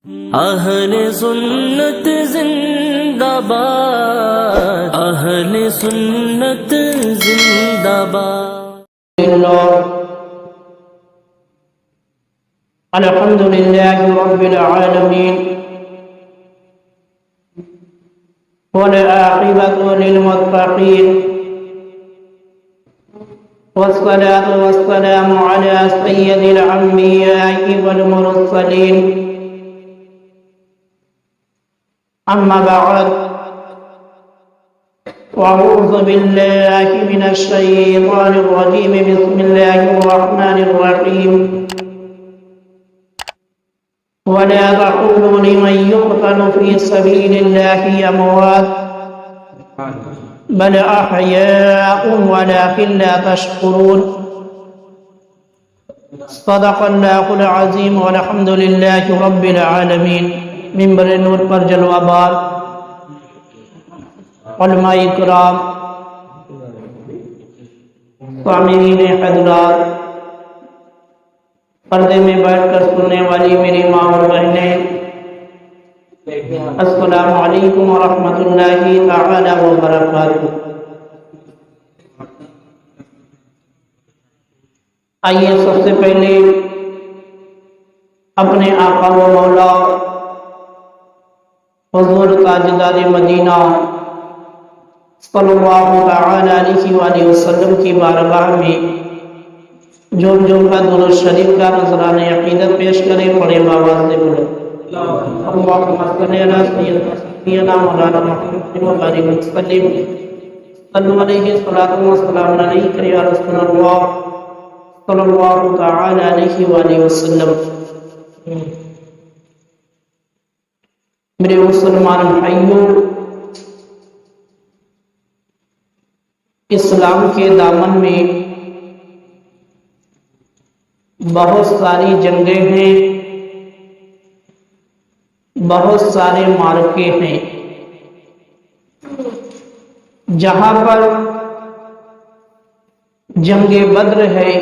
اہل سنت زندہ باد، اہل سنت زندہ باد۔ الحمد للہ رب العالمین والعاقبۃ للمتقین والصلاة والسلام علی سید الانبیاء والمرسلین، اما بعد اعوذ باللہ من الشیطان الرجیم، بسم اللہ الرحمن الرحیم۔ ولا تقولوا لمن يقتل في سبيل الله أموات بل أحياء ولكن لا تشكرون۔ صدق الله العظيم والحمد لله رب العالمين۔ منبر نور پر جلوہ بار علماء کرام، سامعین حضرات، پردے میں بیٹھ کر سننے والی میری ماں اور بہنیں، السلام علیکم ورحمۃ اللہ تعالی وبرکاتہ۔ آئیے سب سے پہلے اپنے آقا و مولا حضور تاجدار مدینہ صلی اللہ تعالی علیہ وآلہ وسلم کی بارگاہ میں جھوم جھوم کا درود شریف کا نذرانہ عقیدت پیش کریں، پڑھیں باواز سے بولیں اللہم صلی علی سیدنا مولانا محمد وبارک وسلم، صلو علیہ الصلوۃ والسلام علیک یا رسول اللہ صلی اللہ تعالی علیہ وآلہ وسلم۔ میرے مسلمان بھائیوں، اسلام کے دامن میں بہت ساری جنگیں ہیں، بہت سارے معرکے ہیں۔ جہاں پر جنگ بدر ہے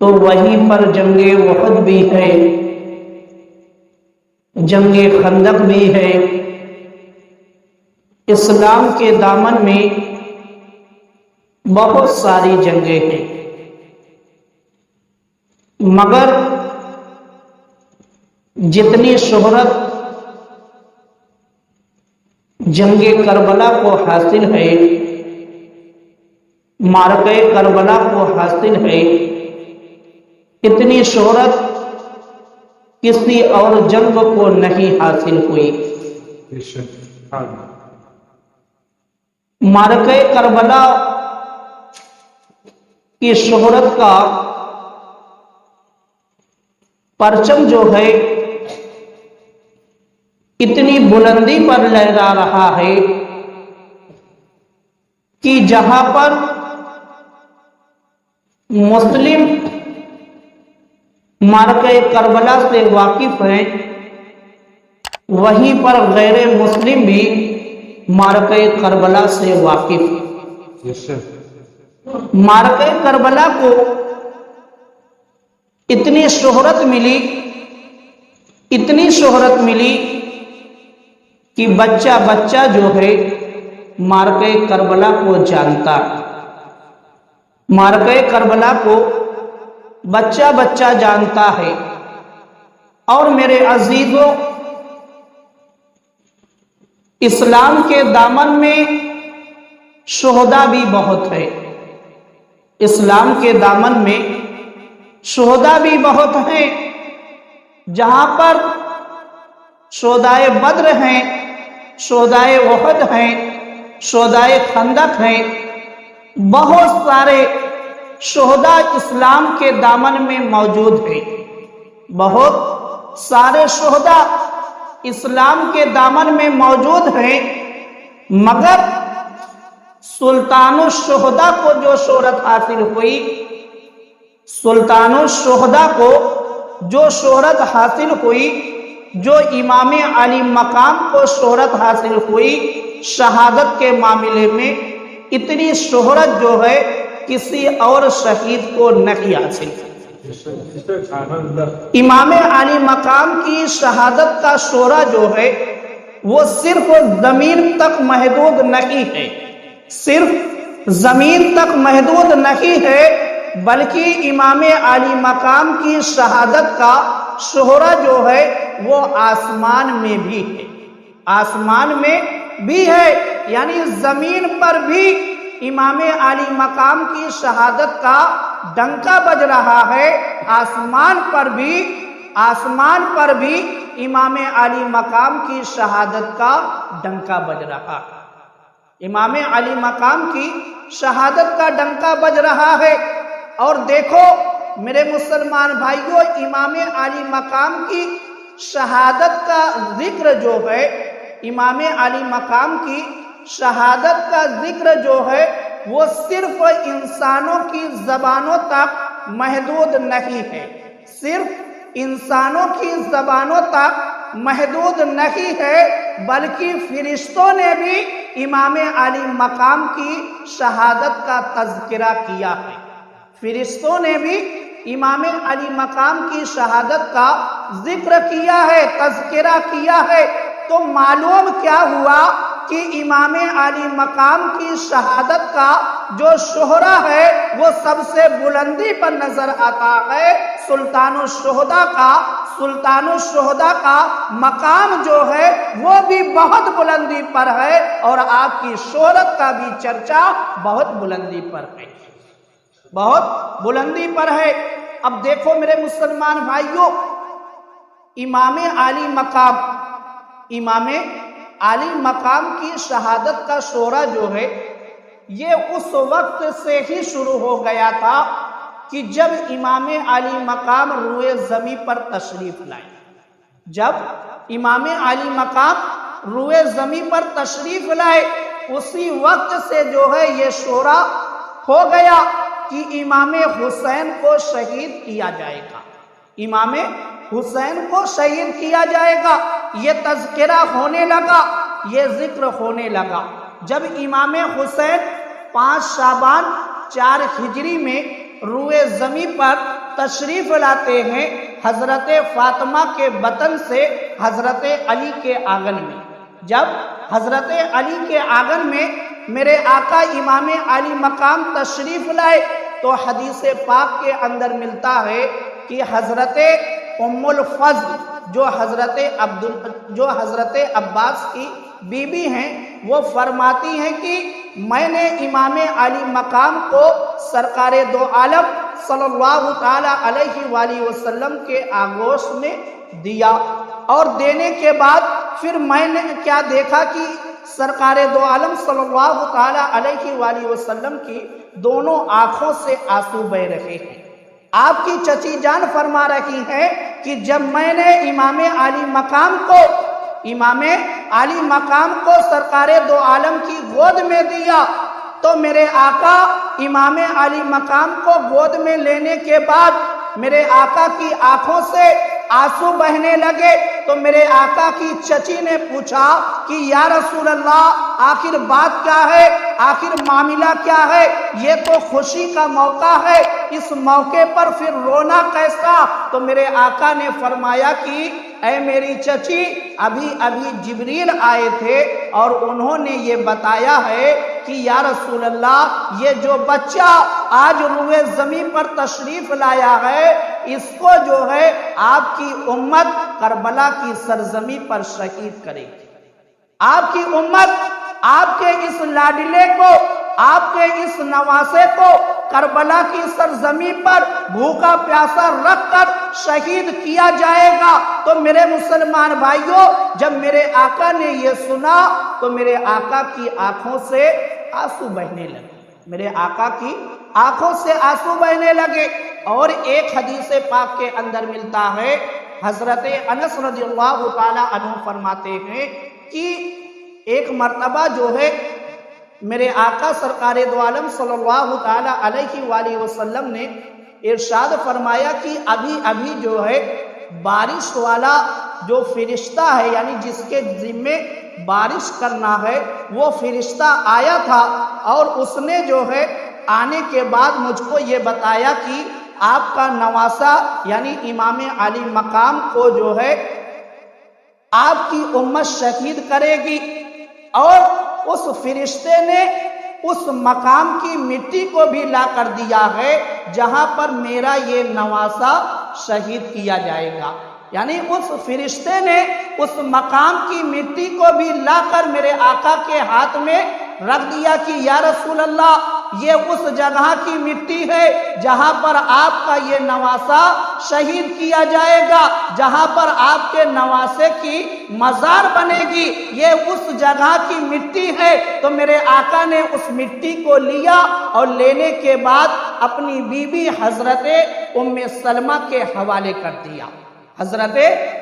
تو وہیں پر جنگ احد بھی ہے، جنگ خندق بھی ہے۔ اسلام کے دامن میں بہت ساری جنگیں ہیں، مگر جتنی شہرت جنگ کربلا کو حاصل ہے، معرکہ کربلا کو حاصل ہے، اتنی شہرت کسی اور جنگ کو نہیں حاصل ہوئی۔ معرکہ کربلا کی شہرت کا پرچم جو ہے اتنی بلندی پر لہرا رہا ہے کہ جہاں پر مسلم معرکہ کربلا سے واقف ہیں، وہیں پر غیر مسلم بھی معرکہ کربلا سے واقف ہیں۔ معرکہ کربلا کو اتنی شہرت ملی، اتنی شہرت ملی کہ بچہ بچہ جو ہے معرکہ کربلا کو جانتا، معرکہ کربلا کو بچہ بچہ جانتا ہے۔ اور میرے عزیزوں، اسلام کے دامن میں شہداء بھی بہت ہے، اسلام کے دامن میں شہداء بھی بہت ہیں۔ جہاں پر شہداء بدر ہیں، شہداء احد ہیں، شہداء خندق ہیں، بہت سارے شہداء اسلام کے دامن میں موجود ہیں، بہت سارے شہداء اسلام کے دامن میں موجود ہیں۔ مگر سلطان الشہداء کو جو شہرت حاصل ہوئی، سلطان الشہداء کو جو شہرت حاصل ہوئی، جو امام علی مقام کو شہرت حاصل ہوئی، شہادت کے معاملے میں اتنی شہرت جو ہے کسی اور شہید کو نہیں حاصل۔ امام علی مقام کی شہادت کا شعرا جو ہے وہ صرف زمین تک محدود نہیں ہے، صرف زمین تک محدود نہیں ہے، بلکہ امام علی مقام کی شہادت کا شعرا جو ہے وہ آسمان میں بھی ہے، آسمان میں بھی ہے، یعنی زمین پر بھی امام علی مقام کی شہادت کا ڈنکا بج رہا ہے، آسمان پر بھی امام علی مقام کی شہادت کا ڈنکا بج رہا ہے، امام علی مقام کی شہادت کا ڈنکا بج رہا ہے۔ اور دیکھو میرے مسلمان بھائیوں، امام علی مقام کی شہادت کا ذکر جو ہے، امام علی مقام کی شہادت کا ذکر جو ہے وہ صرف انسانوں کی زبانوں تک محدود نہیں ہے، صرف انسانوں کی زبانوں تک محدود نہیں ہے، بلکہ فرشتوں نے بھی امام علی مقام کی شہادت کا تذکرہ کیا ہے، فرشتوں نے بھی امام علی مقام کی شہادت کا ذکر کیا ہے، تذکرہ کیا ہے۔ تو معلوم کیا ہوا کہ امام علی مقام کی شہادت کا جو شہرا ہے وہ سب سے بلندی پر نظر آتا ہے، سلطان الشہداء کا مقام جو ہے وہ بھی بہت بلندی پر ہے، اور آپ کی شہرت کا بھی چرچا بہت بلندی پر ہے، بہت بلندی پر ہے۔ اب دیکھو میرے مسلمان بھائیوں، امام علی مقام کی شہادت کا شعرا جو ہے یہ اس وقت سے ہی شروع ہو گیا تھا کہ جب امام علی مقام روئے زمین پر تشریف لائے، جب امام علی مقام روئے زمین پر تشریف لائے اسی وقت سے جو ہے یہ شعرا ہو گیا کہ امام حسین کو شہید کیا جائے گا، امام حسین کو شہید کیا جائے گا، یہ تذکرہ ہونے لگا، یہ ذکر ہونے لگا۔ جب امام حسین 5 شعبان 4 ہجری میں روئے زمین پر تشریف لاتے ہیں حضرت فاطمہ کے بطن سے حضرت علی کے آنگن میں، جب حضرت علی کے آنگن میں میرے آقا امام علی مقام تشریف لائے تو حدیث پاک کے اندر ملتا ہے کہ حضرت ام الفضل جو حضرت عباس کی بیوی ہیں وہ فرماتی ہیں کہ میں نے امام علی مقام کو سرکار دو عالم صلی اللہ تعالی علیہ وآلہ وسلم کے آغوش میں دیا، اور دینے کے بعد پھر میں نے کیا دیکھا کہ سرکار دو عالم صلی اللہ تعالی علیہ وآلہ وسلم کی دونوں آنکھوں سے آنسو بہہ رہے ہیں۔ آپ کی چچی جان فرما رہی ہے کہ جب میں نے امام علی مقام کو سرکار دو عالم کی گود میں دیا تو میرے آقا امام علی مقام کو گود میں لینے کے بعد میرے آقا کی آنکھوں سے آنسو بہنے لگے، تو میرے آقا کی چچی نے پوچھا کہ یا رسول اللہ آخر بات کیا ہے، آخر معاملہ کیا ہے، یہ تو خوشی کا موقع ہے، اس موقع پر پھر رونا کیسا؟ تو میرے آقا نے فرمایا کہ اے میری چچی، ابھی جبریل آئے تھے اور انہوں نے یہ بتایا ہے کہ یا رسول اللہ یہ جو بچہ آج روئے زمین پر تشریف لایا ہے اس کو جو ہے آپ کی امت کربلا کی سرزمین پر شہید کرے گی، آپ کی امت آپ کے اس لاڈلے کو، آپ کے اس نواسے کو کربلا کی سرزمین پر بھوکا پیاسا رکھ کر شہید کیا جائے گا۔ تو میرے مسلمان بھائیوں، جب میرے آقا نے یہ سنا تو میرے آقا کی آنکھوں سے آنسو بہنے لگے، میرے آقا کی آنکھوں سے آنسو بہنے لگے۔ اور ایک حدیث پاک کے اندر ملتا ہے، حضرت انس رضی اللہ تعالی عنہ فرماتے ہیں کہ ایک مرتبہ جو ہے میرے آقا سرکار دو عالم صلی اللہ تعالی علیہ وآلہ وسلم نے ارشاد فرمایا کہ ابھی جو ہے بارش والا جو فرشتہ ہے، یعنی جس کے ذمے بارش کرنا ہے، وہ فرشتہ آیا تھا اور اس نے جو ہے آنے کے بعد مجھ کو یہ بتایا کہ آپ کا نواسا یعنی امام علی مقام کو جو ہے آپ کی امت شہید کرے گی، اور اس فرشتے نے اس مقام کی مٹی کو بھی لا کر دیا ہے جہاں پر میرا یہ نواسا شہید کیا جائے گا۔ یعنی اس فرشتے نے اس مقام کی مٹی کو بھی لا کر میرے آقا کے ہاتھ میں رکھ دیا کہ یا رسول اللہ، یہ اس جگہ کی مٹی ہے جہاں پر آپ کا یہ نواسا شہید کیا جائے گا، جہاں پر آپ کے نواسے کی مزار بنے گی، یہ اس جگہ کی مٹی ہے۔ تو میرے آقا نے اس مٹی کو لیا اور لینے کے بعد اپنی بیوی حضرت ام سلمہ کے حوالے کر دیا، حضرت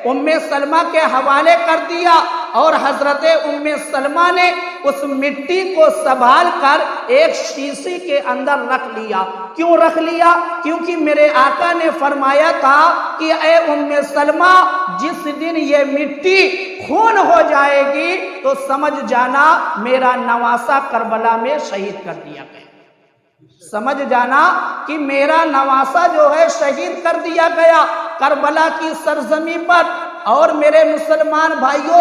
ام سلمہ کے حوالے کر دیا، اور حضرت ام سلمہ نے اس مٹی کو سنبھال کر ایک شیشی کے اندر رکھ لیا۔ کیوں رکھ لیا؟ کیونکہ میرے آقا نے فرمایا تھا کہ اے ام سلمہ، جس دن یہ مٹی خون ہو جائے گی تو سمجھ جانا میرا نواسا کربلا میں شہید کر دیا گیا، سمجھ جانا کہ میرا نواسا جو ہے شہید کر دیا گیا کربلا کی سرزمین پر۔ اور میرے مسلمان بھائیوں،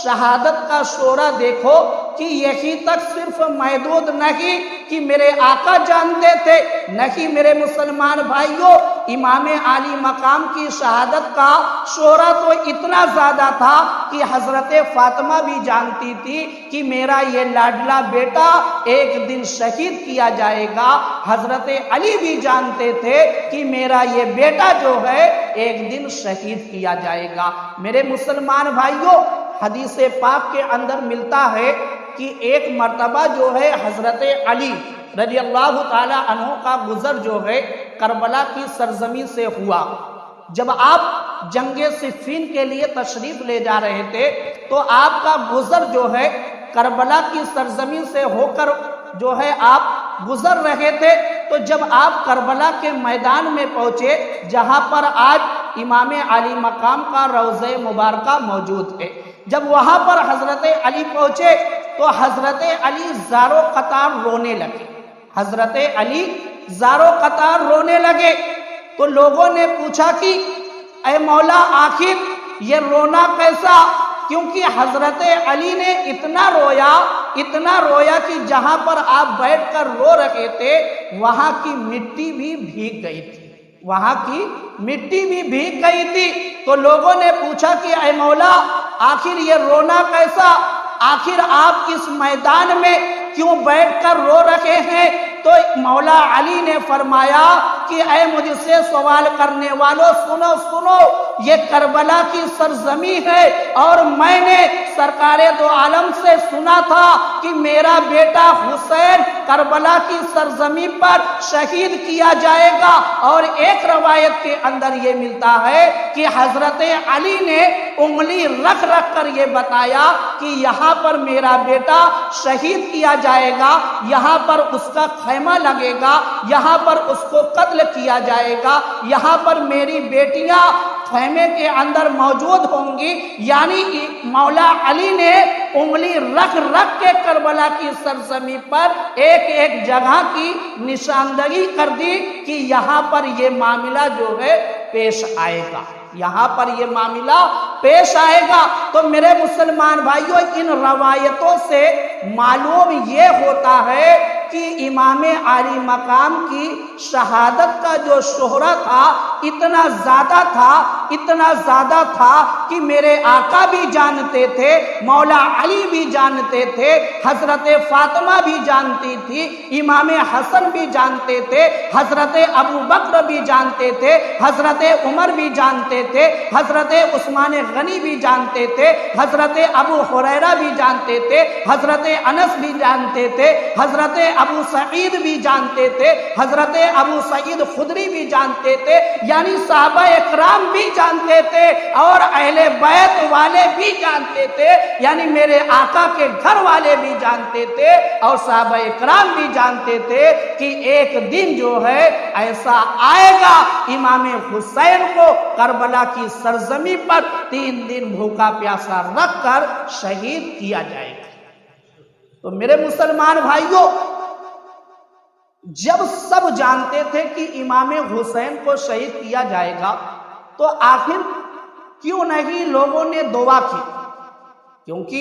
شہادت کا شعرا دیکھو کہ یہی تک صرف محدود نہیں کہ میرے آقا جانتے تھے، نہیں میرے مسلمان بھائیوں، امام علی مقام کی شہادت کا شعرا تو اتنا زیادہ تھا کہ حضرت فاطمہ بھی جانتی تھی کہ میرا یہ لاڈلا بیٹا ایک دن شہید کیا جائے گا، حضرت علی بھی جانتے تھے کہ میرا یہ بیٹا جو ہے ایک دن شہید کیا جائے گا۔ میرے مسلمان بھائیوں، حدیث پاک کے اندر ملتا ہے کہ ایک مرتبہ جو ہے حضرت علی رضی اللہ تعالی عنہ کا گزر جو ہے کربلا کی سرزمین سے ہوا۔ جب آپ جنگ صفین کے لیے تشریف لے جا رہے تھے تو آپ کا گزر جو ہے کربلا کی سرزمین سے ہو کر جو ہے آپ گزر رہے تھے، تو جب آپ کربلا کے میدان میں پہنچے جہاں پر آج امام علی مقام کا روضہ مبارکہ موجود ہے، جب وہاں پر حضرت علی پہنچے تو حضرت علی زارو قطار رونے لگے، حضرت علی زارو قطار رونے لگے۔ تو لوگوں نے پوچھا کہ اے مولا، آخر یہ رونا کیسا؟ کیونکہ حضرت علی نے اتنا رویا کہ جہاں پر آپ بیٹھ کر رو رہے تھے وہاں کی مٹی بھی بھیگ گئی تھی، وہاں کی مٹی بھی بھیگ گئی تھی۔ تو لوگوں نے پوچھا کہ اے مولا، آخر یہ رونا کیسا؟ آخر آپ اس میدان میں کیوں بیٹھ کر رو رہے ہیں؟ تو مولا علی نے فرمایا کہ اے مجھ سے سوال کرنے والوں، سنو، یہ کربلا کی سرزمین ہے، اور میں نے سرکار دو عالم سے سنا تھا کہ میرا بیٹا حسین کربلا کی سرزمین پر شہید کیا جائے گا۔ اور ایک روایت کے اندر یہ ملتا ہے کہ حضرت علی نے انگلی رکھ کر یہ بتایا کہ یہاں پر میرا بیٹا شہید کیا جائے گا، یہاں پر اس کا خیمہ لگے گا، یہاں پر اس کو قتل کیا جائے گا، یہاں پر میری بیٹیاں خیمے کے اندر موجود ہوں گی۔ یعنی مولا علی نے انگلی رکھ کے کربلا کی سرزمین پر ایک ایک جگہ کی نشاندہی کر دی کہ یہاں پر یہ معاملہ جو ہے پیش آئے گا، یہاں پر یہ معاملہ پیش آئے گا۔ تو میرے مسلمان بھائیوں، ان روایتوں سے معلوم یہ ہوتا ہے کہ امام علی مقام کی شہادت کا جو شہرہ تھا اتنا زیادہ تھا کہ میرے آقا بھی جانتے تھے، مولا علی بھی جانتے تھے، حضرت فاطمہ بھی جانتی تھی، امام حسن بھی جانتے تھے، حضرت ابو بکر بھی جانتے تھے، حضرت عمر بھی جانتے تھے، حضرت عثمان غنی بھی جانتے تھے، حضرت ابو ہریرہ بھی جانتے تھے، حضرت انس بھی جانتے تھے، حضرت ابو سعید بھی جانتے تھے، حضرت ابو سعید خدری بھی جانتے تھے، یعنی صحابہ اکرام بھی جانتے تھے، اور اہل بیت والے بھی جانتے تھے، یعنی میرے آقا کے گھر والے بھی جانتے تھے، اور صحابہ اکرام بھی جانتے تھے کہ ایک دن جو ہے ایسا آئے گا امام حسین کو کربلا کی سرزمین پر 3 دن بھوکا پیاسا رکھ کر شہید کیا جائے گا۔ تو میرے مسلمان بھائیوں، جب سب جانتے تھے کہ امام حسین کو شہید کیا جائے گا تو آخر کیوں نہیں لوگوں نے دعا کی؟ کیونکہ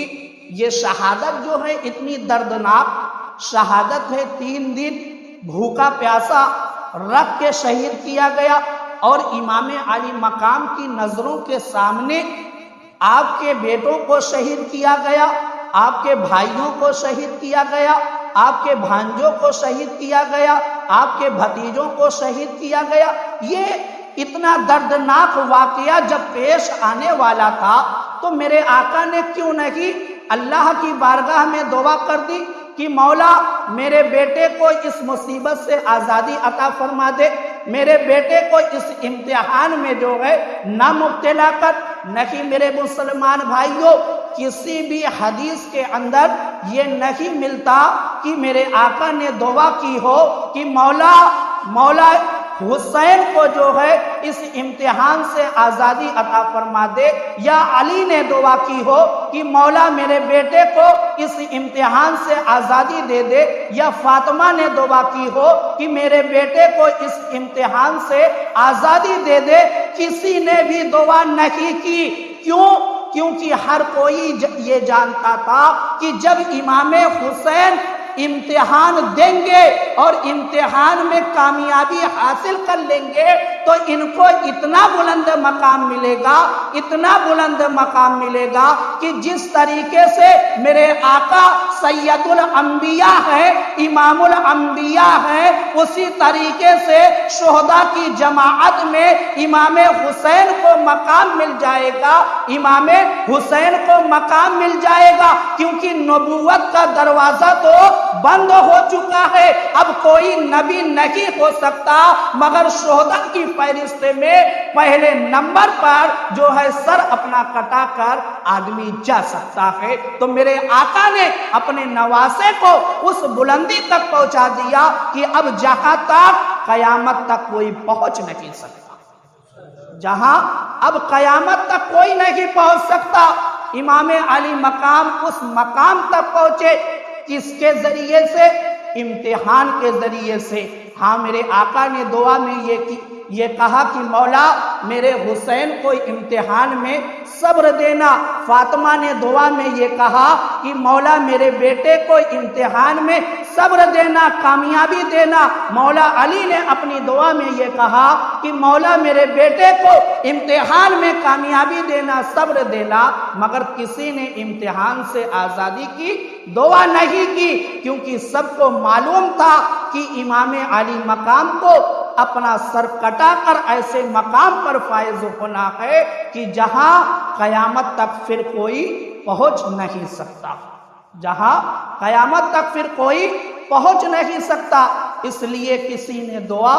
یہ شہادت جو ہے اتنی دردناک شہادت ہے، 3 دن بھوکا پیاسا رکھ کے شہید کیا گیا، اور امام علی مقام کی نظروں کے سامنے آپ کے بیٹوں کو شہید کیا گیا، آپ کے بھائیوں کو شہید کیا گیا، آپ کے بھانجوں کو شہید کیا گیا، آپ کے بھتیجوں کو شہید کیا گیا۔ یہ اتنا دردناک واقعہ جب پیش آنے والا تھا تو میرے آقا نے کیوں نہیں اللہ کی بارگاہ میں دعا کر دی کہ مولا میرے بیٹے کو اس مصیبت سے آزادی عطا فرما دے، میرے بیٹے کو اس امتحان میں جو ہے نہ مبتلا کر۔ نہیں میرے مسلمان بھائیوں، کسی بھی حدیث کے اندر یہ نہیں ملتا کہ میرے آقا نے دعا کی ہو کہ مولا حسین کو جو ہے اس امتحان سے آزادی عطا فرما دے، یا علی نے دعا کی ہو کہ مولا میرے بیٹے کو اس امتحان سے آزادی دے دے، یا فاطمہ نے دعا کی ہو کہ میرے بیٹے کو اس امتحان سے آزادی دے دے۔ کسی نے بھی دعا نہیں کی۔ کیوں؟ کیونکہ ہر کوئی یہ جانتا تھا کہ جب امام حسین امتحان دیں گے اور امتحان میں کامیابی حاصل کر لیں گے تو ان کو اتنا بلند مقام ملے گا، اتنا بلند مقام ملے گا کہ جس طریقے سے میرے آقا سید الانبیاء ہے، امام الانبیاء ہے، اسی طریقے سے شہداء کی جماعت میں امام حسین کو مقام مل جائے گا، امام حسین کو مقام مل جائے گا، کیونکہ نبوت کا دروازہ تو بند ہو چکا ہے، اب کوئی نبی نہیں ہو سکتا مگر شہداء کی فہرست میں پہلے نمبر پر جو ہے سر اپنا کٹا کر آدمی جا سکتا ہے۔ تو میرے آقا نے اپنے نواسے کو اس بلندی تک پہنچا دیا کہ اب جہاں تک قیامت تک کوئی پہنچ نہیں سکتا، جہاں اب قیامت تک کوئی نہیں پہنچ سکتا، امام علی مقام اس مقام تک پہنچے۔ کس کے ذریعے سے؟ امتحان کے ذریعے سے۔ ہاں میرے آقا نے دعا میں یہ کہا کہ مولا میرے حسین کو امتحان میں صبر دینا۔ فاطمہ نے دعا میں یہ کہا کہ مولا میرے بیٹے کو امتحان میں صبر دینا، کامیابی دینا۔ مولا علی نے اپنی دعا میں یہ کہا کہ مولا میرے بیٹے کو امتحان میں کامیابی دینا، صبر دینا، مگر کسی نے امتحان سے آزادی کی دعا نہیں کی، کیونکہ سب کو معلوم تھا کہ امام علی مقام کو اپنا سر کٹا کر ایسے مقام پر فائز ہونا ہے کہ جہاں قیامت تک پھر کوئی پہنچ نہیں سکتا، جہاں قیامت تک پھر کوئی پہنچ نہیں سکتا، اس لیے کسی نے دعا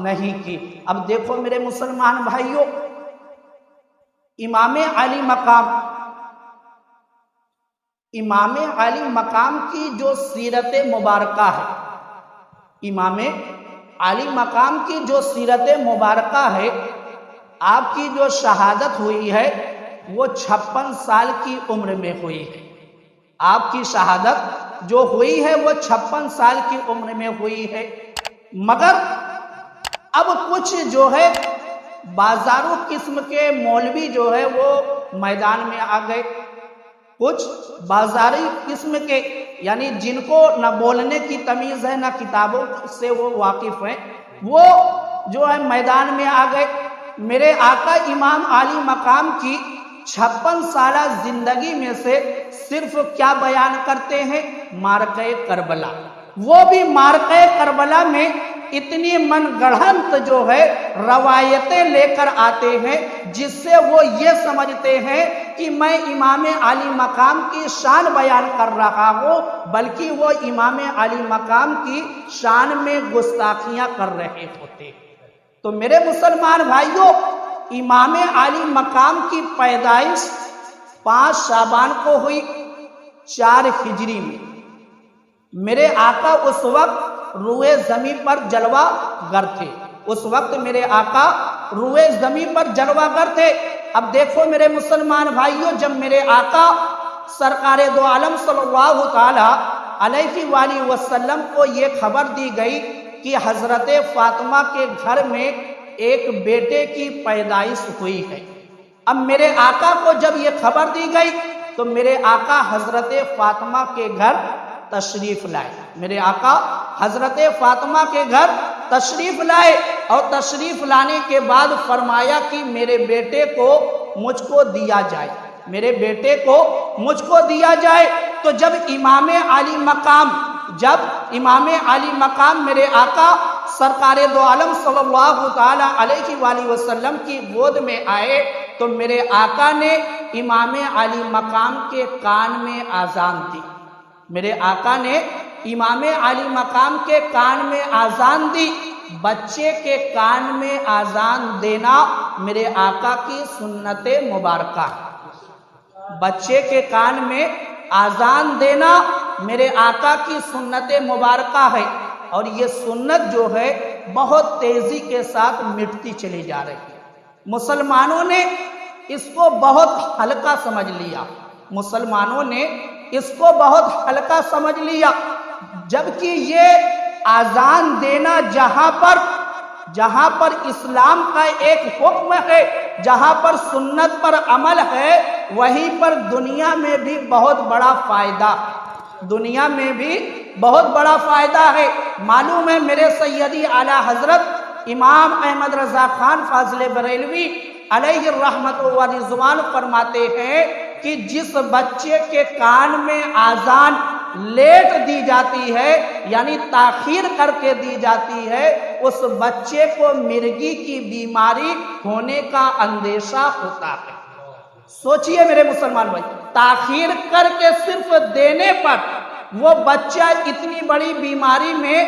نہیں کی۔ اب دیکھو میرے مسلمان بھائیوں، امام علی مقام کی جو سیرت مبارکہ ہے، امام علی مقام کی جو سیرت مبارکہ ہے، آپ کی جو شہادت ہوئی ہے وہ 56 سال کی عمر میں ہوئی ہے۔ آپ کی شہادت جو ہوئی ہے وہ 56 سال کی عمر میں ہوئی ہے، مگر اب کچھ جو ہے بازارو قسم کے مولوی جو ہے وہ میدان میں آ گئے، کچھ بازاری قسم کے، یعنی جن کو نہ بولنے کی تمیز ہے نہ کتابوں سے وہ واقف ہیں، وہ جو ہے میدان میں آ گئے۔ میرے آقا امام علی مقام کی 56 سالہ زندگی میں سے صرف کیا بیان کرتے ہیں؟ معرکہ کربلا۔ وہ بھی معرکہ کربلا میں اتنی من گڑھنت جو ہے روایتیں لے کر آتے ہیں جس سے وہ یہ سمجھتے ہیں کہ میں امام علی مقام کی شان بیان کر رہا ہوں، بلکہ وہ امام علی مقام کی شان میں گستاخیاں کر رہے ہوتے۔ تو میرے مسلمان بھائیوں، امام علی مقام کی پیدائش 5 شعبان کو ہوئی 4 ہجری میں۔ میرے آقا اس وقت روئے زمین پر جلوہ گر تھے، اس وقت میرے آقا روئے زمین پر جلوہ گر تھے۔ اب دیکھو میرے مسلمان بھائیوں، جب میرے آقا سرکار دو عالم صلی اللہ تعالی علیہ وآلہ وسلم کو یہ خبر دی گئی کہ حضرت فاطمہ کے گھر میں ایک بیٹے کی پیدائش ہوئی ہے۔ اب میرے آقا کو جب یہ خبر دی گئی تو میرے آقا حضرت فاطمہ کے گھر تشریف لائے۔ میرے آقا حضرت فاطمہ کے گھر تشریف لائے اور تشریف لانے کے بعد فرمایا کہ میرے بیٹے کو مجھ کو دیا جائے، میرے بیٹے کو مجھ کو دیا جائے۔ تو جب امام عالی مقام میرے آقا سرکار دو عالم صلی اللہ تعالی علیہ وآلہ وسلم کی گود میں آئے تو میرے آقا نے امام عالی مقام کے کان میں اذان دی۔ میرے آقا نے امام عالی مقام کے کان میں اذان دی۔ بچے کے کان میں اذان دینا میرے آقا کی سنت مبارکہ ہے۔ بچے کے کان میں اذان دینا میرے آقا کی سنت مبارکہ ہے، اور یہ سنت جو ہے بہت تیزی کے ساتھ مٹتی چلی جا رہی ہے۔ مسلمانوں نے اس کو بہت ہلکا سمجھ لیا، مسلمانوں نے اس کو بہت ہلکا سمجھ لیا، جبکہ یہ اذان دینا جہاں پر اسلام کا ایک حکم ہے، جہاں پر سنت پر عمل ہے، وہیں پر دنیا میں بھی بہت بڑا فائدہ، دنیا میں بھی بہت بڑا فائدہ ہے۔ معلوم ہے میرے سیدی اعلیٰ حضرت امام احمد رضا خان فاضل بریلوی علیہ الرحمت و رضوان فرماتے ہیں کہ جس بچے کے کان میں اذان لیٹ دی جاتی ہے، یعنی تاخیر کر کے دی جاتی ہے، اس بچے کو مرگی کی بیماری ہونے کا اندیشہ ہوتا ہے۔ سوچئے میرے مسلمان بھائی، تاخیر کر کے صرف دینے پر وہ بچہ اتنی بڑی بیماری میں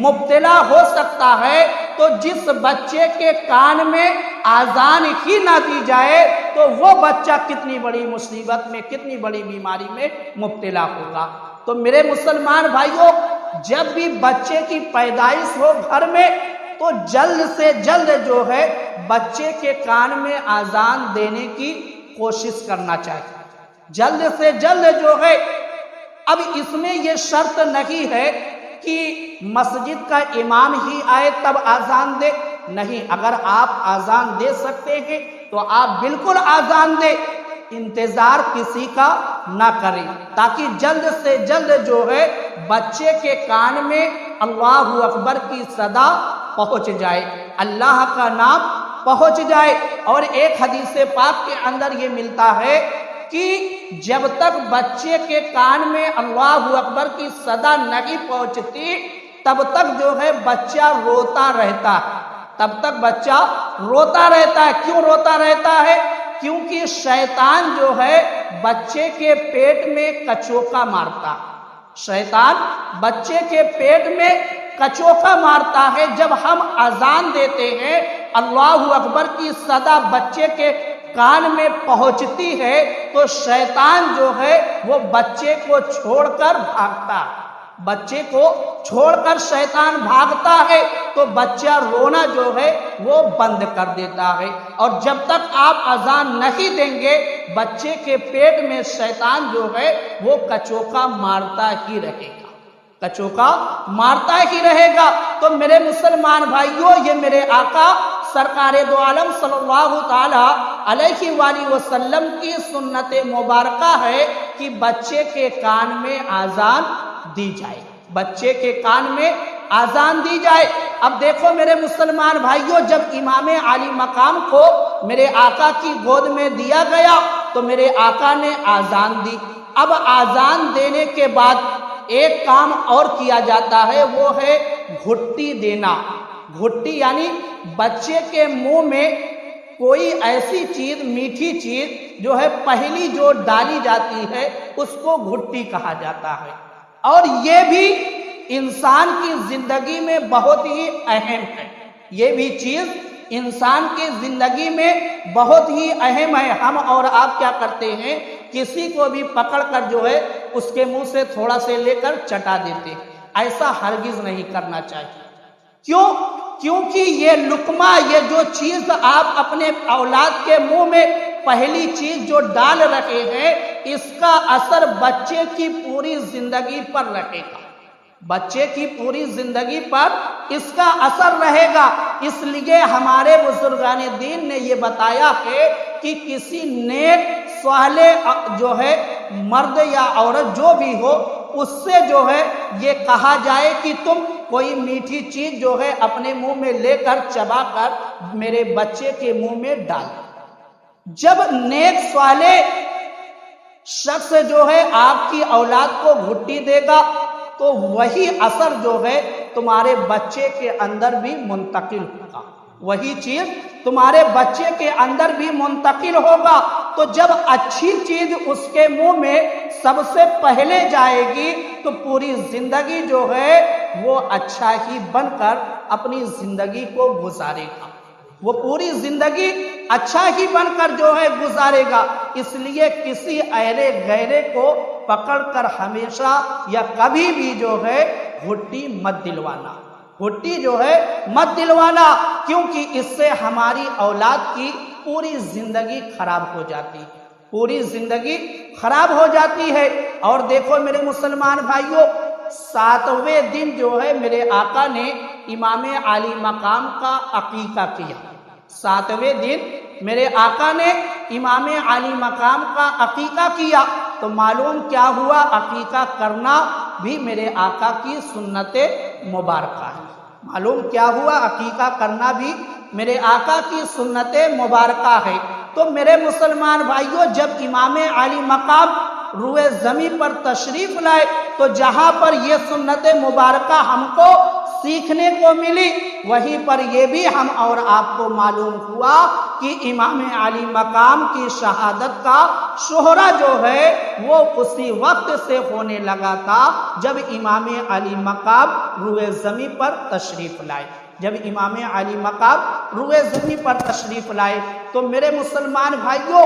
مبتلا ہو سکتا ہے، تو جس بچے کے کان میں اذان ہی نہ دی جائے تو وہ بچہ کتنی بڑی مصیبت میں، کتنی بڑی بیماری میں مبتلا ہوگا۔ تو میرے مسلمان بھائیوں، جب بھی بچے کی پیدائش ہو گھر میں تو جلد سے جلد جو ہے بچے کے کان میں اذان دینے کی کوشش کرنا چاہیے، جلد سے جلد جو ہے۔ اب اس میں یہ شرط نہیں ہے کہ مسجد کا امام ہی آئے تب اذان دے، نہیں، اگر آپ اذان دے سکتے ہیں تو آپ بالکل اذان دے، انتظار کسی کا نہ کریں، تاکہ جلد سے جلد جو ہے بچے کے کان میں اللہ اکبر کی صدا پہنچ جائے، اللہ کا نام پہنچ جائے۔ اور ایک حدیث پاک کے اندر یہ ملتا ہے کہ جب تک بچے کے کان میں اللہ اکبر کی صدا نہیں پہنچتی تب تک جو ہے بچہ روتا رہتا ہے، تب تک بچہ روتا رہتا ہے۔ کیوں روتا رہتا ہے؟ کیونکہ شیطان جو ہے بچے کے پیٹ میں کچوکا مارتا، شیطان بچے کے پیٹ میں کچوکا مارتا ہے۔ جب ہم اذان دیتے ہیں، اللہ اکبر کی صدا بچے کے کان میں پہنچتی ہے تو شیطان جو ہے وہ بچے کو چھوڑ کر بھاگتا ہے، بچے کو چھوڑ کر شیطان بھاگتا ہے تو بچہ رونا جو ہے وہ بند کر دیتا ہے۔ اور جب تک آپ اذان نہیں دیں گے بچے کے پیٹ میں شیطان جو ہے وہ کچوکا مارتا ہی رہے گا، کچوکا مارتا ہی رہے گا۔ تو میرے مسلمان بھائیوں، یہ میرے آقا سرکار دو عالم صلی اللہ تعالی علیہ وآلہ وسلم کی سنت مبارکہ ہے کہ بچے کے کان میں اذان دی جائے، بچے کے کان میں اذان دی جائے۔ اب دیکھو میرے مسلمان بھائیوں، جب امام عالی مقام کو میرے آقا کی گود میں دیا گیا تو میرے آقا نے اذان دی۔ اب اذان دینے کے بعد ایک کام اور کیا جاتا ہے، وہ ہے گھٹی دینا۔ گھٹی یعنی بچے کے منہ میں کوئی ایسی چیز، میٹھی چیز جو ہے پہلی جو ڈالی جاتی ہے اس کو گھٹی کہا جاتا ہے، اور یہ بھی انسان کی زندگی میں بہت ہی اہم ہے، یہ بھی چیز انسان کی زندگی میں بہت ہی اہم ہے۔ ہم اور آپ کیا کرتے ہیں، کسی کو بھی پکڑ کر جو ہے اس کے منہ سے تھوڑا سے لے کر چٹا دیتے ہیں، ایسا ہرگز نہیں کرنا چاہیے۔ کیوں؟ کیونکہ یہ لقمہ، یہ جو چیز آپ اپنے اولاد کے منہ میں پہلی چیز جو ڈال رہے ہیں، اس کا اثر بچے کی پوری زندگی پر رہے گا، بچے کی پوری زندگی پر اس کا اثر رہے گا۔ اس لیے ہمارے بزرگان دین نے یہ بتایا ہے کہ کسی نیک صالح جو ہے مرد یا عورت جو بھی ہو، اس سے جو ہے یہ کہا جائے کہ تم کوئی میٹھی چیز جو ہے اپنے منہ میں لے کر چبا کر میرے بچے کے منہ میں ڈال۔ جب نیک صالح شخص جو ہے آپ کی اولاد کو گھٹی دے گا تو وہی اثر جو ہے تمہارے بچے کے اندر بھی منتقل ہوگا، وہی چیز تمہارے بچے کے اندر بھی منتقل ہوگا۔ تو جب اچھی چیز اس کے منہ میں سب سے پہلے جائے گی تو پوری زندگی جو ہے وہ اچھا ہی بن کر اپنی زندگی کو گزارے گا، وہ پوری زندگی اچھا ہی بن کر جو ہے گزارے گا۔ اس لیے کسی ایرے غیرے کو پکڑ کر ہمیشہ یا کبھی بھی جو ہے گھٹی مت دلوانا، گھٹی جو ہے مت دلوانا، کیونکہ اس سے ہماری اولاد کی پوری زندگی خراب ہو جاتی ہے، پوری زندگی خراب ہو جاتی ہے۔ اور دیکھو میرے مسلمان بھائیوں، 7ویں دن جو ہے میرے آقا نے امام عالی مقام کا عقیقہ کیا۔ 7ویں دن میرے آقا نے امام عالی مقام کا عقیقہ کیا۔ تو معلوم کیا ہوا، عقیقہ کرنا بھی میرے آقا کی سنت مبارکہ ہے۔ معلوم کیا ہوا، عقیقہ کرنا بھی میرے آقا کی سنت مبارکہ ہے۔ تو میرے مسلمان بھائیوں، جب امام عالی مقام روئے زمین پر تشریف لائے تو جہاں پر یہ سنت مبارکہ ہم کو سیکھنے کو ملی، وہیں پر یہ بھی ہم اور آپ کو معلوم ہوا کہ امام عالی مقام کی شہادت کا شہرہ جو ہے وہ اسی وقت سے ہونے لگا تھا جب امام عالی مقام روئے زمین پر تشریف لائے۔ جب امام عالی مقام روئے زمین پر تشریف لائے تو میرے مسلمان بھائیوں،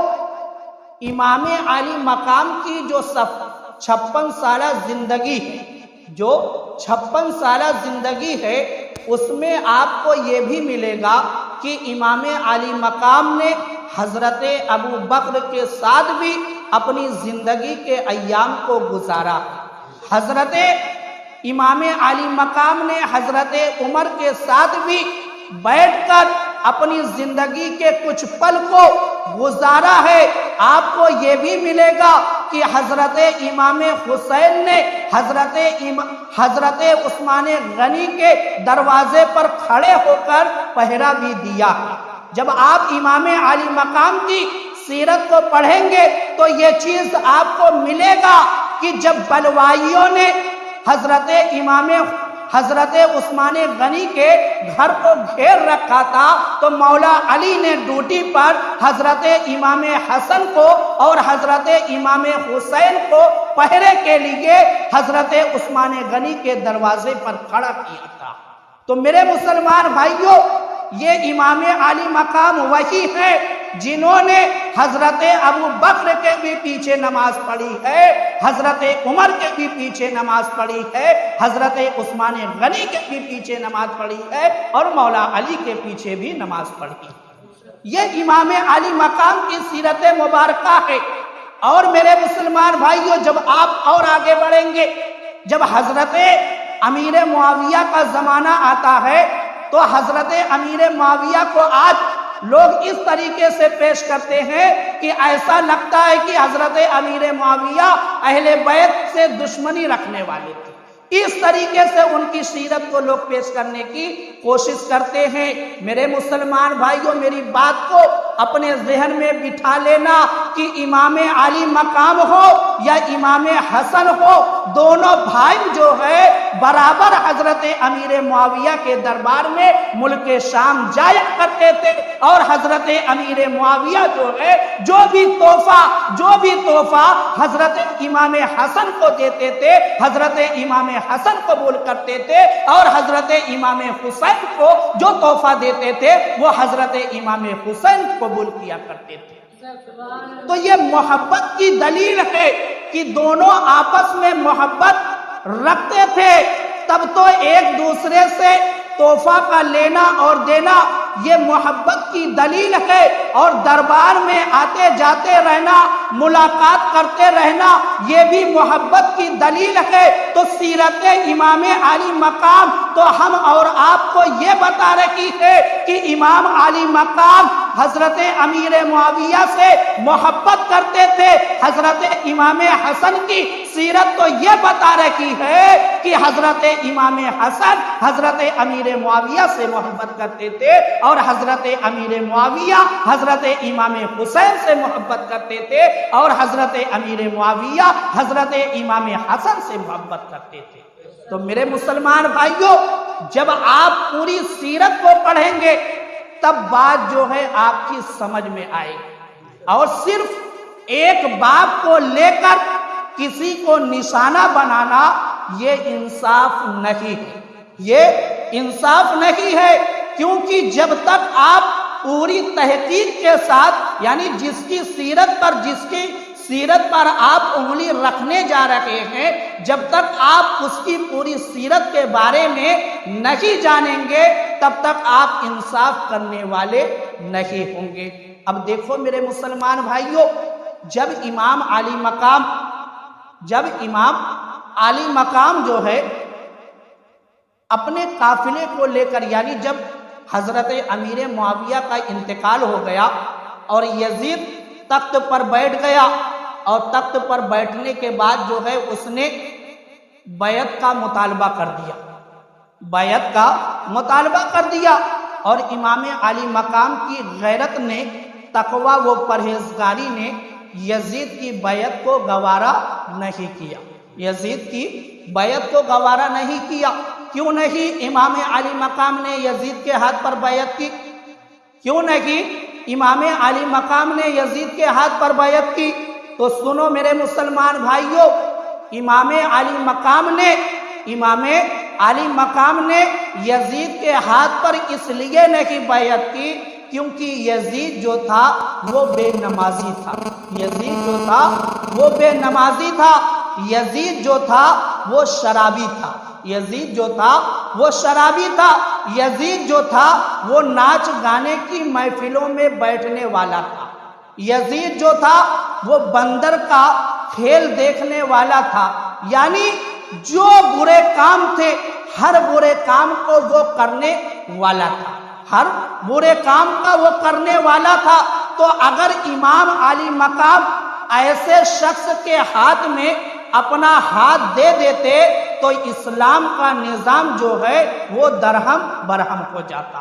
امام عالی مقام کی جو 56 سالہ زندگی ہے، جو 56 سالہ زندگی ہے، اس میں آپ کو یہ بھی ملے گا کہ امام عالی مقام نے حضرت ابو بکر کے ساتھ بھی اپنی زندگی کے ایام کو گزارا۔ حضرت امام عالی مقام نے حضرت عمر کے ساتھ بھی بیٹھ کر اپنی زندگی کے کچھ پل کو گزارا ہے۔ آپ کو یہ بھی ملے گا کہ حضرت امام حسین نے حضرت عثمان غنی کے دروازے پر کھڑے ہو کر پہرا بھی دیا۔ جب آپ امام عالی مقام کی سیرت کو پڑھیں گے تو یہ چیز آپ کو ملے گا کہ جب بلوائیوں نے حضرت عثمان غنی کے گھر کو گھیر رکھا تھا تو مولا علی نے ڈیوٹی پر حضرت امام حسن کو اور حضرت امام حسین کو پہرے کے لیے حضرت عثمان غنی کے دروازے پر کھڑا کیا تھا۔ تو میرے مسلمان بھائیوں، یہ امام عالی مقام وہی ہے جنہوں نے حضرت ابو بکر کے بھی پیچھے نماز پڑھی ہے، حضرت عمر کے بھی پیچھے نماز پڑھی ہے، حضرت عثمان غنی کے بھی پیچھے نماز پڑھی ہے اور مولا علی کے پیچھے بھی نماز پڑھی ہے۔ یہ امام عالی مقام کی سیرت مبارکہ ہے۔ اور میرے مسلمان بھائیوں، جب آپ اور آگے بڑھیں گے، جب حضرت امیر معاویہ کا زمانہ آتا ہے تو حضرت امیر معاویہ کو آج لوگ اس طریقے سے پیش کرتے ہیں کہ ایسا لگتا ہے کہ حضرت امیر معاویہ اہل بیت سے دشمنی رکھنے والے تھے۔ اس طریقے سے ان کی سیرت کو لوگ پیش کرنے کی کوشش کرتے ہیں۔ میرے مسلمان بھائیوں، میری بات کو اپنے ذہن میں بٹھا لینا کہ امام عالی مقام ہو یا امام حسن ہو، دونوں بھائی جو ہے برابر حضرت امیر معاویہ کے دربار میں ملک شام جایا کرتے تھے، اور حضرت امیر معاویہ جو ہے جو بھی تحفہ حضرت امام حسن کو دیتے تھے، حضرت امام حسن قبول کرتے تھے، اور حضرت امام حسین کو جو تحفہ دیتے تھے وہ حضرت امام حسین قبول کیا کرتے تھے۔ تو یہ محبت کی دلیل ہے کہ دونوں آپس میں محبت رکھتے تھے، تب تو ایک دوسرے سے تحفہ کا لینا اور دینا یہ محبت کی دلیل ہے، اور دربار میں آتے جاتے رہنا، ملاقات کرتے رہنا، یہ بھی محبت کی دلیل ہے۔ تو سیرت امام علی مقام تو ہم اور آپ کو یہ بتا رہی ہے کہ امام علی مقام حضرت امیر معاویہ سے محبت کرتے تھے۔ حضرت امام حسن کی سیرت تو یہ بتا رہی ہے کہ حضرت امام حسن حضرت امیر معاویہ سے محبت کرتے تھے، اور حضرت امیر معاویہ حضرت امام حسین سے محبت کرتے تھے، اور حضرت امیر معاویہ حضرت امام حسن سے محبت کرتے تھے۔ تو میرے مسلمان بھائیوں، جب آپ پوری سیرت کو پڑھیں گے تب بات جو ہے آپ کی سمجھ میں آئے گی، اور صرف ایک باب کو لے کر کسی کو نشانہ بنانا یہ انصاف نہیں ہے، یہ انصاف نہیں ہے، کیونکہ جب تک آپ پوری تحقیق کے ساتھ، یعنی جس کی سیرت پر آپ انگلی رکھنے جا رہے ہیں، جب تک آپ اس کی پوری سیرت کے بارے میں نہیں جانیں گے تب تک آپ انصاف کرنے والے نہیں ہوں گے۔ اب دیکھو میرے مسلمان بھائیوں، جب امام علی مقام جو ہے اپنے قافلے کو لے کر، یعنی جب حضرت امیر معاویہ کا انتقال ہو گیا اور یزید تخت پر بیٹھ گیا، اور تخت پر بیٹھنے کے بعد جو ہے اس نے بیعت کا مطالبہ کر دیا، اور امام علی مقام کی غیرت نے، تقوی و پرہیزگاری نے یزید کی بیعت کو گوارا نہیں کیا۔ کیوں نہیں امام علی مقام نے یزید کے ہاتھ پر بیعت کی؟ کیوں نہیں امام علی مقام نے یزید کے ہاتھ پر بیعت کی؟ تو سنو میرے مسلمان بھائیوں، امام علی مقام نے یزید کے ہاتھ پر اس لیے نہیں بیعت کی کیونکہ یزید جو تھا وہ بے نمازی تھا، یزید جو تھا وہ شرابی تھا، یزید جو تھا وہ ناچ گانے کی محفلوں میں بیٹھنے والا تھا، یزید جو تھا وہ بندر کا کھیل دیکھنے والا تھا، یعنی جو برے کام تھے ہر برے کام کو وہ کرنے والا تھا، ہر برے کام کا وہ کرنے والا تھا۔ تو اگر امام علی مقام ایسے شخص کے ہاتھ میں اپنا ہاتھ دے دیتے تو اسلام کا نظام جو ہے وہ درہم برہم ہو جاتا،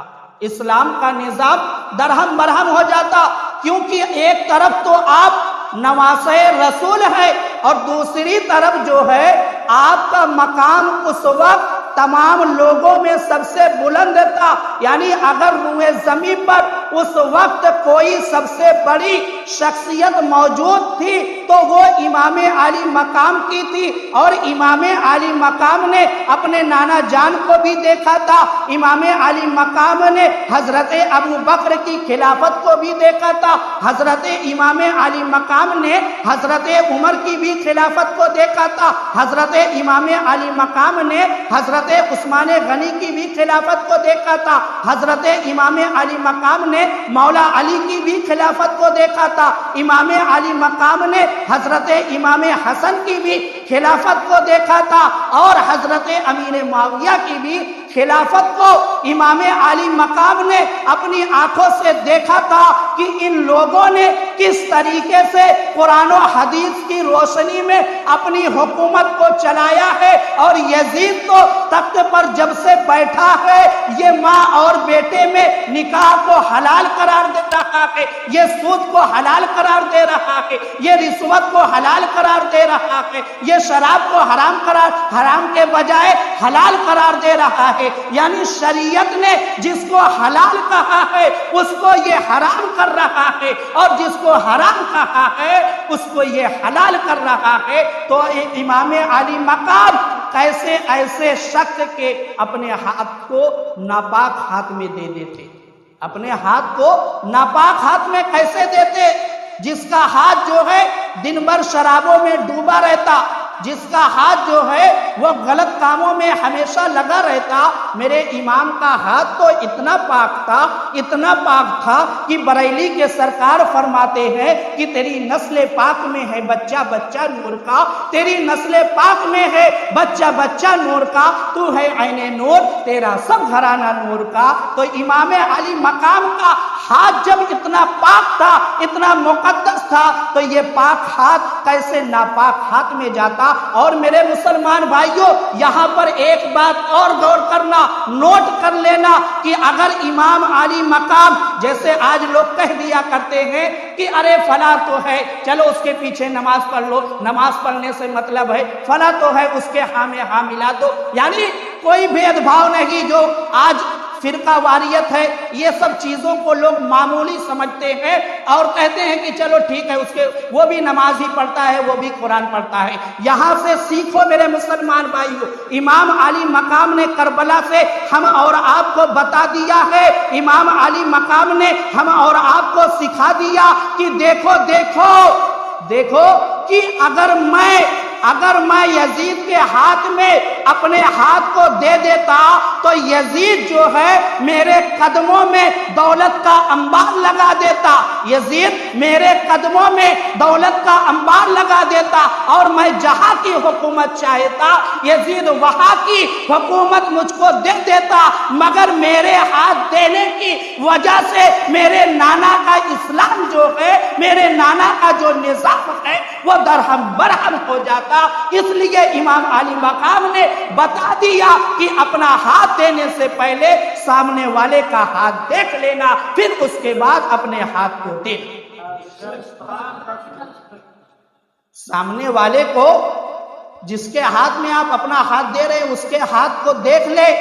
اسلام کا نظام درہم برہم ہو جاتا، کیونکہ ایک طرف تو آپ نواسے رسول ہے اور دوسری طرف جو ہے آپ کا مقام اس وقت تمام لوگوں میں سب سے بلند تھا، یعنی اگر روئے زمین پر اس وقت کوئی سب سے بڑی شخصیت موجود تھی تو وہ امام علی مقام کی تھی، اور امام علی مقام نے اپنے نانا جان کو بھی دیکھا تھا، امام علی مقام نے حضرت ابو بکر کی خلافت کو بھی دیکھا تھا، حضرت امام علی مقام نے حضرت عمر کی بھی خلافت کو دیکھا تھا، حضرت امام علی مقام نے حضرت عثمان غنی کی بھی خلافت کو دیکھا تھا، حضرت امام علی مقام نے مولا علی کی بھی خلافت کو دیکھا تھا، امام علی مقام نے حضرت امام حسن کی بھی خلافت کو دیکھا تھا، اور حضرت امیر معاویہ کی بھی خلافت کو امام علی مقام نے اپنی آنکھوں سے دیکھا تھا کہ ان لوگوں نے کس طریقے سے قرآن و حدیث کی روشنی میں اپنی حکومت کو چلایا ہے، اور یزید تو تخت پر جب سے بیٹھا ہے یہ ماں اور بیٹے میں نکاح کو حلال قرار دے رہا ہے، یہ سود کو حلال قرار دے رہا ہے، یہ رشوت کو حلال قرار دے رہا ہے، یہ شراب کو حرام کے بجائے حلال قرار دے رہا ہے، یعنی شریعت نے جس کو حلال کہا ہے اس کو یہ حرام کر رہا ہے، اور جس کو حرام کہا ہے اس کو یہ حلال کر رہا ہے۔ تو امام علی مقام کیسے ایسے شخص کے اپنے ہاتھ کو ناپاک ہاتھ میں دے دیتے، اپنے ہاتھ کو ناپاک ہاتھ میں کیسے دیتے، جس کا ہاتھ جو ہے دن بھر شرابوں میں ڈوبا رہتا، جس کا ہاتھ جو ہے وہ غلط کاموں میں ہمیشہ لگا رہتا، میرے امام کا ہاتھ تو اتنا پاک تھا، اتنا پاک تھا کہ بریلی کے سرکار فرماتے ہیں کہ تیری نسل پاک میں ہے بچہ بچہ نور کا، تیری نسل پاک میں ہے بچہ بچہ نور کا، تو ہے عین نور، تیرا سب گھرانہ نور کا۔ تو امام علی مقام کا ہاتھ جب اتنا پاک تھا، اتنا مقدس تھا، تو یہ پاک ہاتھ کیسے ناپاک ہاتھ میں جاتا؟ اور میرے مسلمان بھائیوں، یہاں پر ایک بات اور غور کرنا، نوٹ کر لینا کہ اگر امام علی مقام جیسے آج لوگ کہہ دیا کرتے ہیں کہ ارے فلاں تو ہے، چلو اس کے پیچھے نماز پڑھ لو، نماز پڑھنے سے مطلب ہے فلاں تو ہے اس کے ہاں میں ہاں ملا دو، یعنی کوئی بھید بھاؤ نہیں۔ جو آج فرقہ واریت ہے، یہ سب چیزوں کو لوگ معمولی سمجھتے ہیں اور کہتے ہیں کہ چلو ٹھیک ہے، اس کے وہ بھی نماز ہی پڑھتا ہے، وہ بھی قرآن پڑھتا ہے۔ یہاں سے سیکھو میرے مسلمان بھائیوں، امام علی مقام نے کربلا سے ہم اور آپ کو بتا دیا ہے، امام علی مقام نے ہم اور آپ کو سکھا دیا کہ دیکھو دیکھو دیکھو کہ اگر میں یزید کے ہاتھ میں اپنے ہاتھ کو دے دیتا تو یزید جو ہے میرے قدموں میں دولت کا انبار لگا دیتا، یزید میرے قدموں میں دولت کا انبار لگا دیتا، اور میں جہاں کی حکومت چاہتا یزید وہاں کی حکومت مجھ کو دے دیتا، مگر میرے ہاتھ دینے کی وجہ سے میرے نانا کا اسلام جو ہے، میرے نانا کا جو نظام ہے وہ درہم برہم ہو جاتا۔ اس لیے امام علی مقام نے بتا دیا کہ اپنا ہاتھ دینے سے پہلے سامنے والے کا ہاتھ دیکھ لینا، پھر اس کے بعد اپنے ہاتھ کو دیکھ۔ سامنے والے کو، جس کے ہاتھ میں آپ اپنا ہاتھ دے رہے ہیں، اس کے ہاتھ کو دیکھ لے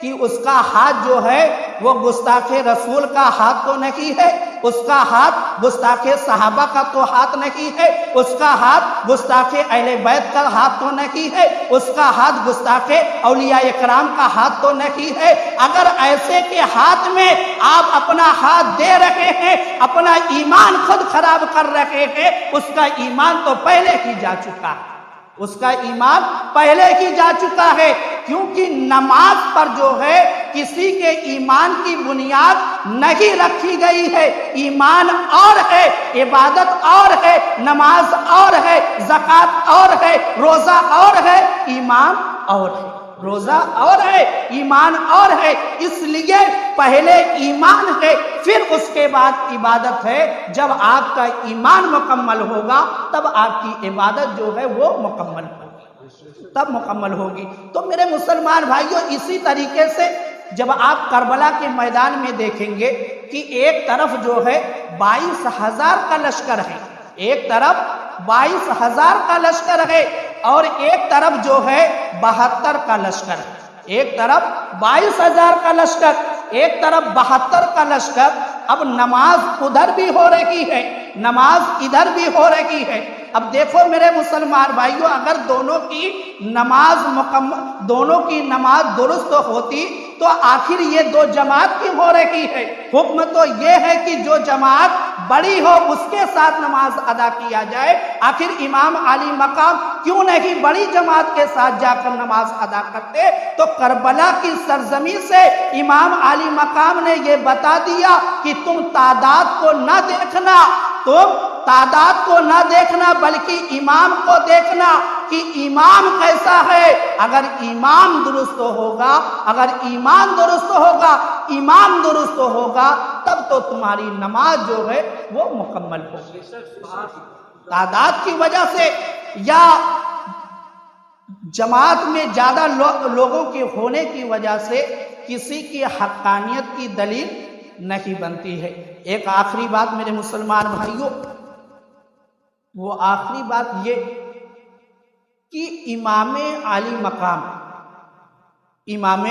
کہ اس کا ہاتھ جو ہے وہ گستاخ رسول کا ہاتھ تو نہیں ہے، اس کا ہاتھ گستاخ صحابہ کا تو ہاتھ نہیں ہے، اس کا ہاتھ گستاخ اہل بیت کا ہاتھ تو نہیں ہے، اس کا ہاتھ گستاخ اولیاء اکرام کا ہاتھ تو نہیں ہے۔ اگر ایسے کے ہاتھ میں آپ اپنا ہاتھ دے رہے ہیں، اپنا ایمان خود خراب کر رہے ہیں، اس کا ایمان تو پہلے ہی جا چکا ہے، اس کا ایمان پہلے ہی جا چکا ہے، کیونکہ نماز پر جو ہے کسی کے ایمان کی بنیاد نہیں رکھی گئی ہے۔ ایمان اور ہے، عبادت اور ہے، نماز اور ہے، زکوٰۃ اور ہے، روزہ اور ہے، ایمان اور ہے، روزہ اور ہے، ایمان اور ہے۔ اس لیے پہلے ایمان ہے، پھر اس کے بعد عبادت ہے۔ جب آپ کا ایمان مکمل ہوگا تب آپ کی عبادت جو ہے وہ مکمل ہوگی، تب مکمل ہوگی۔ تو میرے مسلمان بھائیوں، اسی طریقے سے جب آپ کربلا کے میدان میں دیکھیں گے کہ ایک طرف جو ہے 22,000 کا لشکر ہے، ایک طرف 22,000 کا لشکر ہے، اور ایک طرف جو ہے 72 کا لشکر ہے، ایک طرف 22,000 کا لشکر، ایک طرف 72 کا لشکر۔ اب نماز ادھر بھی ہو رہی ہے، نماز ادھر بھی ہو رہی ہے۔ اب دیکھو میرے مسلمان بھائیوں، اگر دونوں کی نماز درست ہوتی تو آخر یہ دو جماعت کیوں ہو رہی ہے؟ حکم تو یہ ہے کہ جو جماعت بڑی ہو اس کے ساتھ نماز ادا کیا جائے۔ آخر امام علی مقام کیوں نہیں بڑی جماعت کے ساتھ جا کر نماز ادا کرتے؟ تو کربلا کی سرزمین سے امام علی مقام نے یہ بتا دیا کہ تم تعداد کو نہ دیکھنا، تم تعداد کو نہ دیکھنا، بلکہ امام کو دیکھنا کہ امام کیسا ہے۔ اگر امام درست ہوگا، اگر ایمان درست ہوگا، امام درست ہوگا، تب تو تمہاری نماز جو ہے وہ مکمل ہوگی۔ تعداد کی وجہ سے یا جماعت میں زیادہ لوگوں کے ہونے کی وجہ سے کسی کی حقانیت کی دلیل نہیں بنتی ہے۔ ایک آخری بات میرے مسلمان بھائیوں، وہ آخری بات یہ کہ امام علی مقام، امام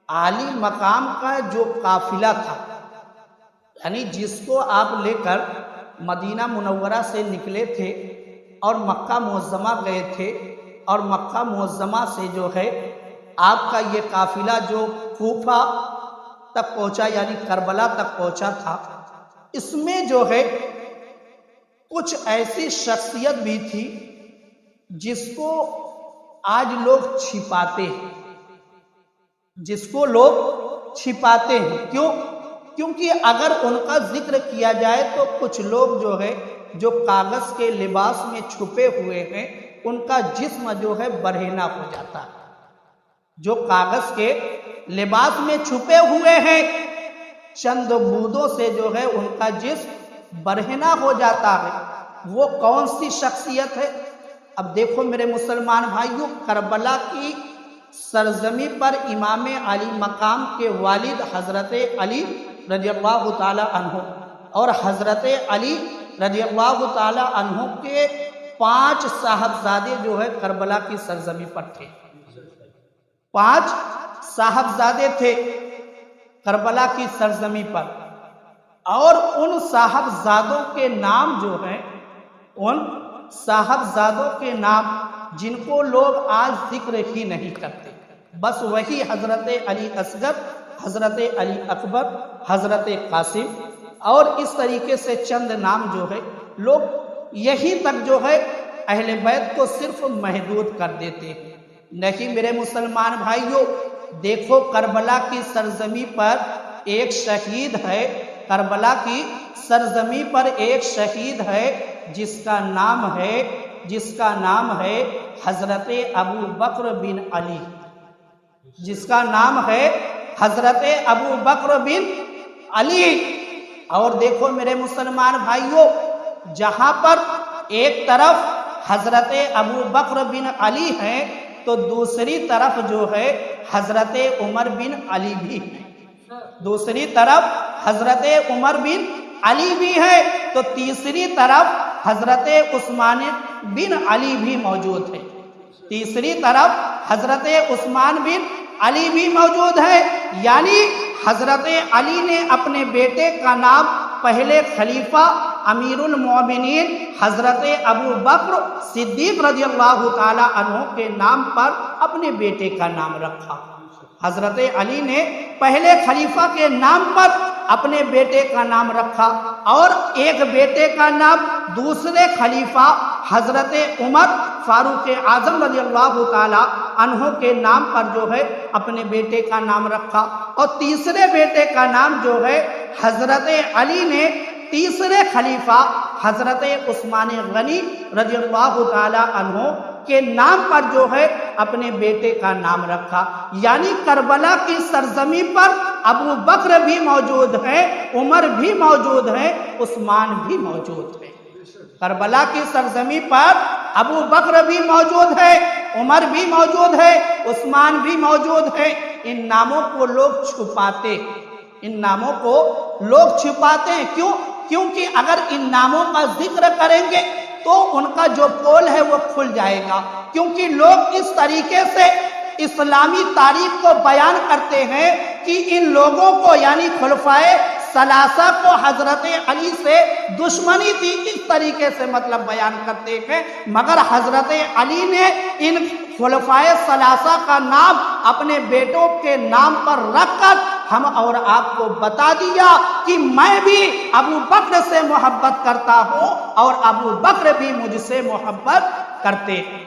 علی مقام کا جو قافلہ تھا، یعنی جس کو آپ لے کر مدینہ منورہ سے نکلے تھے اور مکہ معظمہ گئے تھے، اور مکہ معظمہ سے جو ہے آپ کا یہ قافلہ جو کوفہ تک پہنچا، یعنی کربلا تک پہنچا تھا، اس میں جو ہے کچھ ایسی شخصیت بھی تھی جس کو آج لوگ چھپاتے ہیں، جس کو لوگ چھپاتے ہیں، کیوں؟ کیونکہ اگر ان کا ذکر کیا جائے تو کچھ لوگ جو ہے جو کاغذ کے لباس میں چھپے ہوئے ہیں ان کا جسم جو ہے برہنہ ہو جاتا ہے۔ جو کاغذ کے لباس میں چھپے ہوئے ہیں چند بودوں سے جو ہے ان کا جسم برہنہ ہو جاتا ہے۔ وہ کون سی شخصیت ہے؟ اب دیکھو میرے مسلمان بھائیوں، کربلا کی سرزمین پر امام علی مقام کے والد حضرت علی رضی اللہ تعالی عنہ اور حضرت علی رضی اللہ تعالی عنہ کے 5 صاحبزادے جو ہے کربلا کی سرزمین پر تھے۔ 5 صاحبزادے تھے کربلا کی سرزمین پر، اور ان صاحبزادوں کے نام جو ہیں، ان صاحبزادوں کے نام جن کو لوگ آج ذکر ہی نہیں کرتے، بس وہی حضرت علی اصغر، حضرت علی اکبر، حضرت قاسم، اور اس طریقے سے چند نام جو ہے لوگ یہی تک جو ہے اہل بیت کو صرف محدود کر دیتے ہیں۔ نہیں میرے مسلمان بھائیوں، دیکھو کربلا کی سرزمین پر ایک شہید ہے، کربلا کی سرزمین پر ایک شہید ہے جس کا نام ہے حضرت ابو بکر بن علی، جس کا نام ہے حضرت ابو بکر بن علی۔ اور دیکھو میرے مسلمان بھائیوں، جہاں پر ایک طرف حضرت ابو بکر بن علی ہیں تو دوسری طرف جو ہے حضرت عمر بن علی بھی ہیں، دوسری طرف حضرت عمر بن علی بھی ہے، تو تیسری طرف حضرت عثمان بن علی بھی موجود ہے، تیسری طرف حضرت عثمان بن علی بھی موجود ہے۔ یعنی حضرت علی نے اپنے بیٹے کا نام پہلے خلیفہ امیر المومنین حضرت ابو بکر صدیق رضی اللہ تعالی عنہ کے نام پر اپنے بیٹے کا نام رکھا۔ حضرت علی نے پہلے خلیفہ کے نام پر اپنے بیٹے کا نام رکھا، اور ایک بیٹے کا نام دوسرے خلیفہ حضرت عمر فاروق اعظم رضی اللہ تعالی عنہ کے نام پر جو ہے اپنے بیٹے کا نام رکھا، اور تیسرے بیٹے کا نام جو ہے حضرت علی نے تیسرے خلیفہ حضرت عثمان غنی رضی اللہ تعالی عنہ کے نام پر جو ہے اپنے بیٹے کا نام رکھا۔ یعنی کربلا کی سرزمین پر ابو بکر بھی موجود ہیں، عمر بھی موجود ہیں، عثمان بھی موجود ہیں۔ کربلا کی سرزمین پر ابو بکر بھی موجود ہے، عمر بھی موجود ہے، عثمان بھی موجود ہے۔ ان ناموں کو لوگ چھپاتے، ان ناموں کو لوگ چھپاتے ہیں، کیوں؟ کیونکہ اگر ان ناموں کا ذکر کریں گے تو ان کا جو پول ہے وہ کھل جائے گا، کیونکہ لوگ اس طریقے سے اسلامی تاریخ کو بیان کرتے ہیں کہ ان لوگوں کو یعنی خلفائے ثلاثہ کو حضرت علی سے دشمنی تھی، اس طریقے سے مطلب بیان کرتے ہیں، مگر حضرت علی نے ان خلفائے ثلاثہ کا نام اپنے بیٹوں کے نام پر رکھ کر ہم اور آپ کو بتا دیا کہ میں بھی ابو بکر سے محبت کرتا ہوں اور ابو بکر بھی مجھ سے محبت کرتے ہیں۔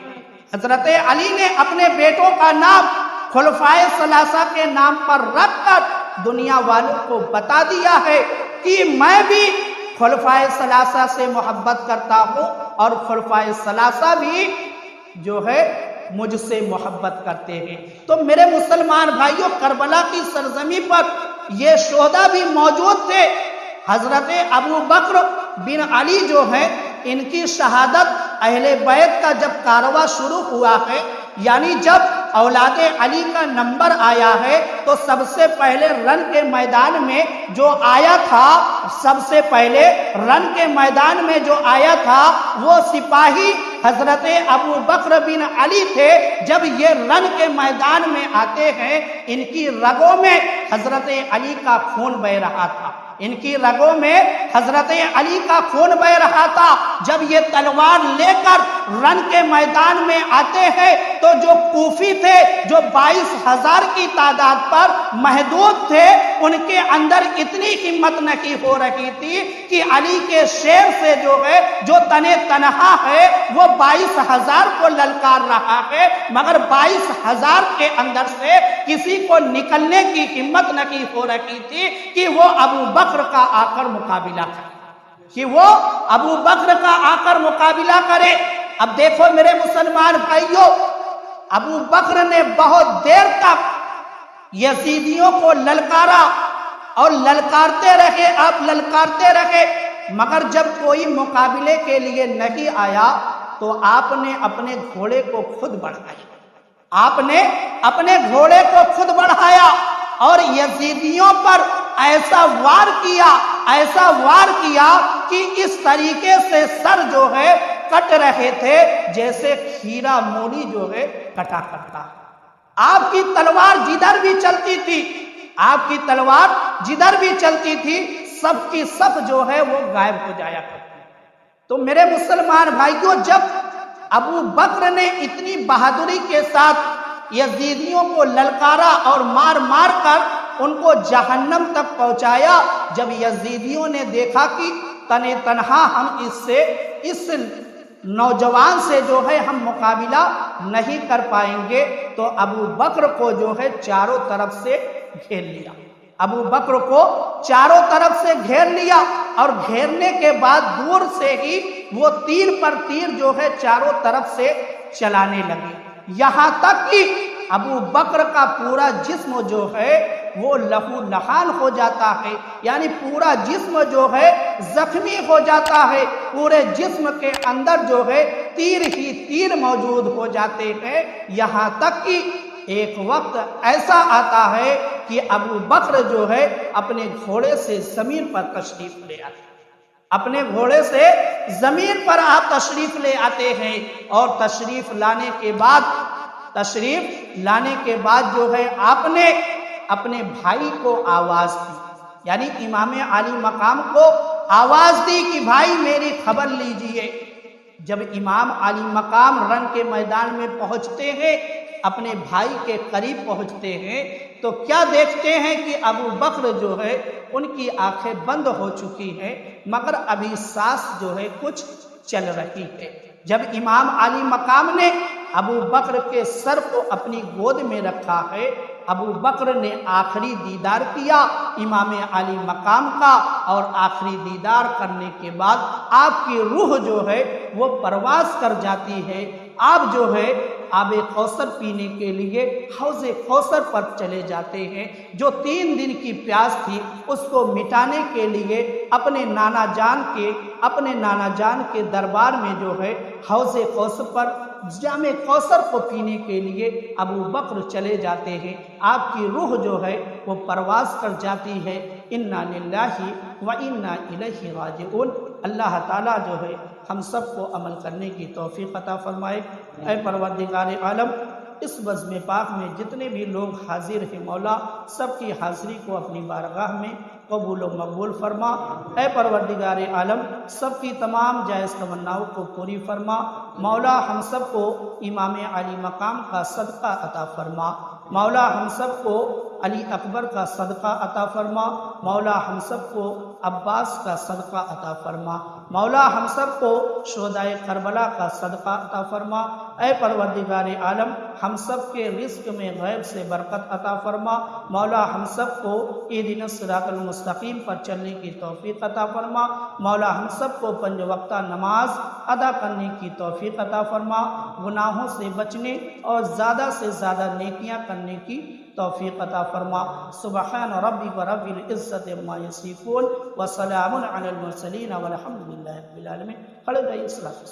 حضرت علی نے اپنے بیٹوں کا نام خلفائے ثلاثہ کے نام پر رکھ کر دنیا والوں کو بتا دیا ہے کہ میں بھی خلفائے ثلاثہ سے محبت کرتا ہوں اور خلفائے ثلاثہ بھی جو ہے مجھ سے محبت کرتے ہیں۔ تو میرے مسلمان بھائیوں، کربلا کی سرزمین پر یہ شہداء بھی موجود تھے۔ حضرت ابو بکر بن علی جو ہیں، ان کی شہادت اہل بیت کا جب کارواں شروع ہوا ہے، یعنی جب اولاد علی کا نمبر آیا ہے، تو سب سے پہلے رن کے میدان میں جو آیا تھا، سب سے پہلے رن کے میدان میں جو آیا تھا وہ سپاہی حضرت ابو بکر بن علی تھے۔ جب یہ رن کے میدان میں آتے ہیں، ان کی رگوں میں حضرت علی کا خون بہ رہا تھا، ان کی رگوں میں حضرت علی کا خون بہ رہا تھا۔ جب یہ تلوار لے کر رن کے میدان میں آتے ہیں تو جو کوفی تھے، جو 22,000 کی تعداد پر محدود تھے، ان کے اندر اتنی ہمت نہیں ہو رہی تھی کہ علی کے شیر سے جو تنے تنہا ہے وہ 22,000 کو للکار رہا ہے، مگر 22,000 کے اندر سے کسی کو نکلنے کی ہمت نہیں ہو رہی تھی کہ وہ ابو بکر کا آ کر مقابلہ کرے، اب دیکھو میرے مسلمان بھائیوں، ابو بکر نے بہت دیر تک یزیدیوں کو للکارا اور للکارتے رہے، مگر جب کوئی مقابلے کے لیے نہیں آیا تو آپ نے اپنے گھوڑے کو خود بڑھایا اور یزیدیوں پر ایسا وار کیا کہ اس طریقے سے سر کٹ رہے تھے جیسے کھیرا مولی کٹا کرتا۔ آپ کی تلوار جدھر بھی چلتی تھی سب کی سب وہ غائب ہو جایا کرتی۔ تو میرے مسلمان بھائیوں، جب ابو بکر نے اتنی بہادری کے ساتھ یزیدیوں کو للکارا اور مار کر ان کو جہنم تک پہنچایا، جب یزیدیوں نے دیکھا کہ تنے تنہا ہم اس نوجوان سے ہم مقابلہ نہیں کر پائیں گے، تو ابو بکر کو چاروں طرف سے گھیر لیا، اور گھیرنے کے بعد دور سے ہی وہ تیر پر تیر چاروں طرف سے چلانے لگے، یہاں تک کہ ابو بکر کا پورا جسم وہ لہو لہان ہو جاتا ہے، یعنی پورا جسم زخمی ہو جاتا ہے، پورے جسم کے اندر تیر ہی تیر موجود ہو جاتے ہیں، یہاں تک کہ ایک وقت ایسا آتا ہے کہ ابو بکر اپنے گھوڑے سے زمین پر تشریف لے آتے ہیں، اور تشریف لانے کے بعد آپ نے اپنے بھائی کو آواز دی، یعنی امام علی مقام کو آواز دی کہ بھائی میری خبر لیجئے۔ جب امام علی مقام رن کے میدان میں پہنچتے ہیں، اپنے بھائی کے قریب پہنچتے ہیں، تو کیا دیکھتے ہیں کہ ابو بکر ان کی آنکھیں بند ہو چکی ہیں، مگر ابھی سانس کچھ چل رہی ہے۔ جب امام علی مقام نے ابو بکر کے سر کو اپنی گود میں رکھا ہے، ابو بکر نے آخری دیدار کیا امام علی مقام کا، اور آخری دیدار کرنے کے بعد آپ کی روح وہ پرواز کر جاتی ہے، آپ آب کوثر پینے کے لیے حوض کوثر پر چلے جاتے ہیں، جو 3 دن کی پیاس تھی اس کو مٹانے کے لیے اپنے نانا جان کے دربار میں حوض کوثر پر جام کوثر کو پینے کے لیے ابو بکر چلے جاتے ہیں، آپ کی روح وہ پرواز کر جاتی ہے۔ انا للہ و انا الیہ راجعون۔ اللہ تعالیٰ ہم سب کو عمل کرنے کی توفیق عطا فرمائے۔ اے پروردگار عالم، اس بزم پاک میں جتنے بھی لوگ حاضر ہیں مولا، سب کی حاضری کو اپنی بارگاہ میں قبول و مقبول فرما۔ اے پروردگار عالم، سب کی تمام جائز تمناؤں کو پوری فرما۔ مولا ہم سب کو امام علی مقام کا صدقہ عطا فرما۔ مولا ہم سب کو علی اکبر کا صدقہ عطا فرما۔ مولا ہم سب کو عباس کا صدقہ عطا فرما۔ مولا ہم سب کو شہدائے کربلا کا صدقہ عطا فرما۔ اے پروردگار عالم، ہم سب کے رزق میں غیب سے برکت عطا فرما۔ مولا ہم سب کو اہدنا الصراط المستقیم پر چلنے کی توفیق عطا فرما۔ مولا ہم سب کو 5 وقتہ نماز ادا کرنے کی توفیق عطا فرما، گناہوں سے بچنے اور زیادہ سے زیادہ نیکیاں کرنے کی توفیق عطا فرما۔ سبحان ربک رب العزت عما یصفون وسلام علی المرسلین والحمد للہ رب العالمین۔ کھڑے رہیے، صلاۃ